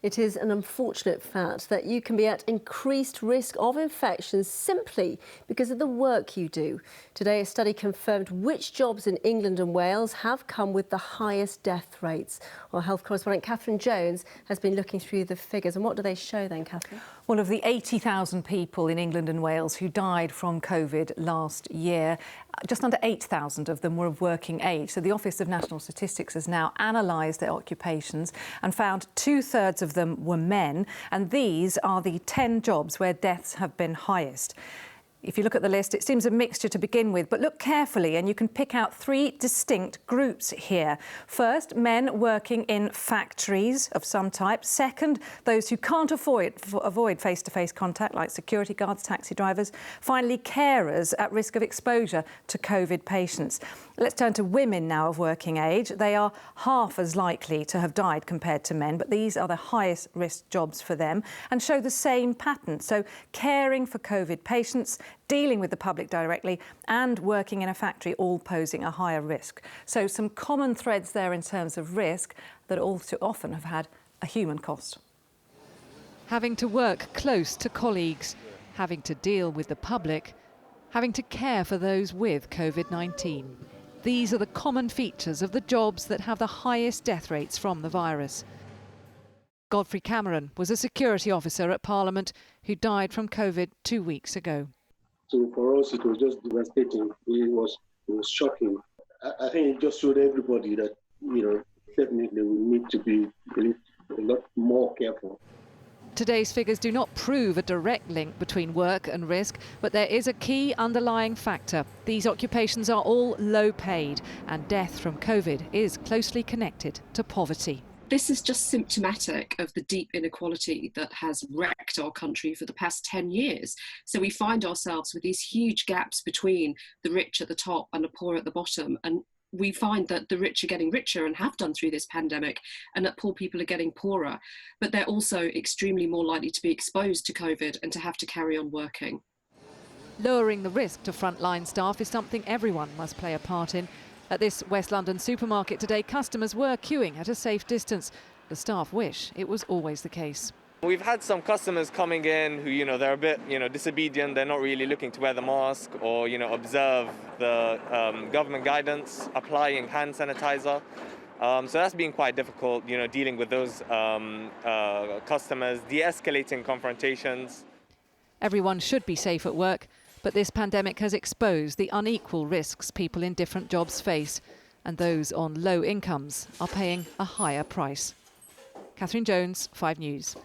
It is an unfortunate fact that you can be at increased risk of infections simply because of the work you do. Today, a study confirmed which jobs in England and Wales have come with the highest death rates. Our health correspondent Catherine Jones has been looking through the figures. And what do they show then, Catherine? Well, of the 80,000 people in England and Wales who died from COVID last year, just under 8,000 of them were of working age. So the Office of National Statistics has now analysed their occupations and found 2/3 of them were men. And these are the 10 jobs where deaths have been highest. If you look at the list, it seems a mixture to begin with, but look carefully and you can pick out 3 distinct groups here. First, men working in factories of some type. Second, those who can't avoid face-to-face contact, like security guards, taxi drivers. Finally, carers at risk of exposure to COVID patients. Let's turn to women now of working age. They are half as likely to have died compared to men, but these are the highest risk jobs for them and show the same pattern. So caring for COVID patients, dealing with the public directly and working in a factory, all posing a higher risk. So some common threads there in terms of risk that all too often have had a human cost. Having to work close to colleagues, having to deal with the public, having to care for those with COVID-19. These are the common features of the jobs that have the highest death rates from the virus. Godfrey Cameron was a security officer at Parliament who died from COVID 2 weeks ago. So for us, it was just devastating. It was shocking. I think it just showed everybody that, definitely we need to be a lot more careful. Today's figures do not prove a direct link between work and risk, but there is a key underlying factor. These occupations are all low paid, and death from COVID is closely connected to poverty. This is just symptomatic of the deep inequality that has wrecked our country for the past 10 years. So we find ourselves with these huge gaps between the rich at the top and the poor at the bottom. And we find that the rich are getting richer and have done through this pandemic, and that poor people are getting poorer. But they're also extremely more likely to be exposed to COVID and to have to carry on working. Lowering the risk to frontline staff is something everyone must play a part in. At this West London supermarket today, customers were queuing at a safe distance. The staff wish it was always the case. We've had some customers coming in who, they're a bit, disobedient. They're not really looking to wear the mask or, observe the government guidance, applying hand sanitizer. So that's been quite difficult, dealing with those customers, de-escalating confrontations. Everyone should be safe at work. But this pandemic has exposed the unequal risks people in different jobs face, and those on low incomes are paying a higher price. Catherine Jones, 5 News.